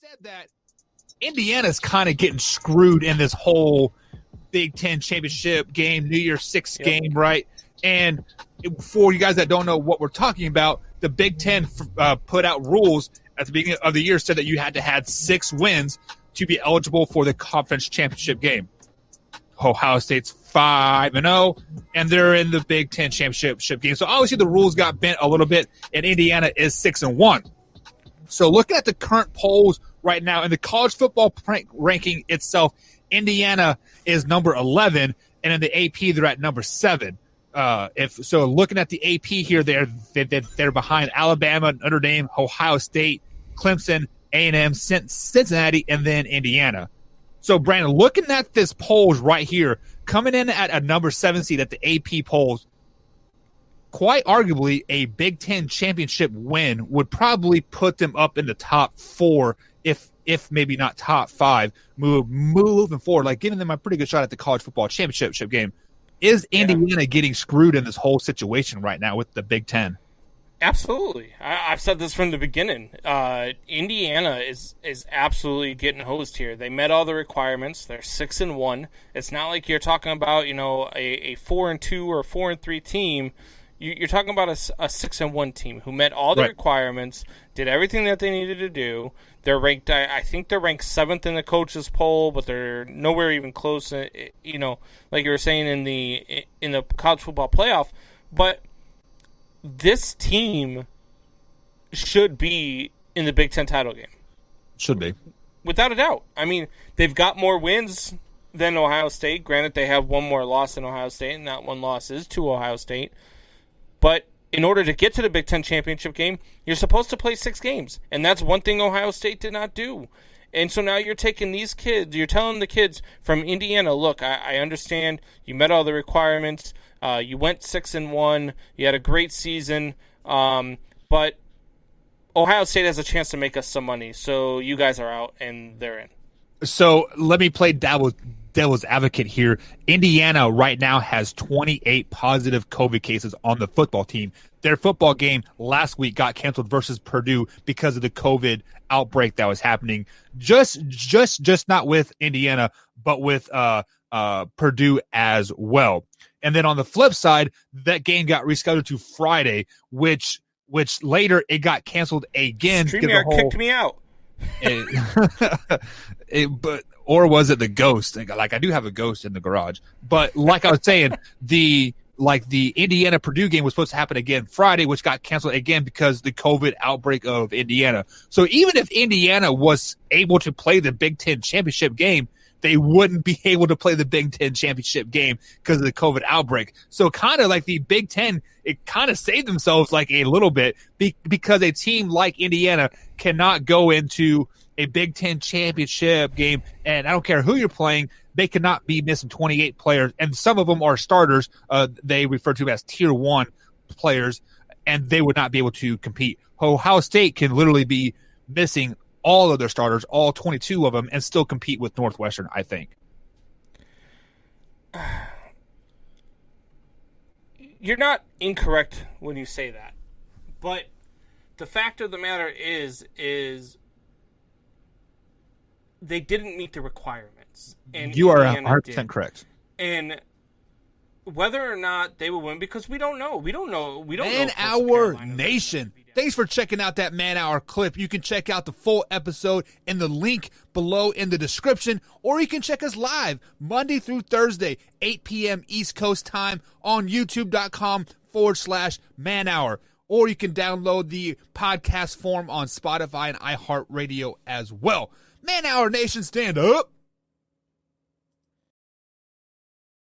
said that Indiana's kind of getting screwed in this whole Big Ten championship game, New Year's Six game, right? And for you guys that don't know what we're talking about, the Big Ten put out rules at the beginning of the year, said that you had to have 6 wins to be eligible for the conference championship game. Ohio State's 5-0, and they're in the Big Ten championship game. So obviously the rules got bent a little bit, and Indiana is 6-1. So looking at the current polls right now in the college football ranking itself, Indiana is number 11, and in the AP they're at number 7. Looking at the AP here, they're behind Alabama, Notre Dame, Ohio State, Clemson, A&M, Cincinnati, and then Indiana. So, Brandon, looking at this polls right here, coming in at a number 7 seed at the AP polls, quite arguably a Big Ten championship win would probably put them up in the top 4, if maybe not top 5, moving forward, like giving them a pretty good shot at the college football championship game. Is Indiana getting screwed in this whole situation right now with the Big Ten? Absolutely. I've said this from the beginning. Indiana is absolutely getting hosed here. They met all the requirements. They're 6-1. It's not like you're talking about, a 4-2 or 4-3 team. You're talking about a 6-1 team who met all the requirements, did everything that they needed to do. They're ranked, I think they're ranked 7th in the coaches poll, but they're nowhere even close. Like you were saying in the college football playoff. But this team should be in the Big Ten title game. Should be, without a doubt. I mean, they've got more wins than Ohio State. Granted, they have one more loss than Ohio State, and that one loss is to Ohio State. But in order to get to the Big Ten championship game, you're supposed to play 6 games. And that's one thing Ohio State did not do. And so now you're taking these kids, you're telling the kids from Indiana, look, I understand you met all the requirements. You went 6-1. You had a great season. But Ohio State has a chance to make us some money. So you guys are out, and they're in. So let me play devil's advocate here. Indiana right now has 28 positive COVID cases on the football team. Their football game last week got canceled versus Purdue because of the COVID outbreak that was happening. Just not with Indiana, but with Purdue as well. And then on the flip side, that game got rescheduled to Friday, which later it got canceled again. StreamYard kicked me out. Or was it the ghost? Like, I do have a ghost in the garage. But like I was saying, the Indiana Purdue game was supposed to happen again Friday, which got canceled again because the COVID outbreak of Indiana. So even if Indiana was able to play the Big Ten championship game, they wouldn't be able to play the Big Ten championship game because of the COVID outbreak. So kind of like the Big Ten, it kind of saved themselves like a little bit because a team like Indiana cannot go into a Big Ten championship game, and I don't care who you're playing, they cannot be missing 28 players, and some of them are starters. They refer to them as Tier 1 players, and they would not be able to compete. Ohio State can literally be missing all of their starters, all 22 of them, and still compete with Northwestern, I think. You're not incorrect when you say that, but the fact of the matter is they didn't meet the requirements. And you are 100% correct. And whether or not they will win, because we don't know. We don't know. Man Hour Nation. Thanks for checking out that Man Hour clip. You can check out the full episode in the link below in the description, or you can check us live Monday through Thursday, 8 p.m. East Coast time on youtube.com/Man Hour. Or you can download the podcast form on Spotify and iHeartRadio as well. Man Hour Nation, stand up.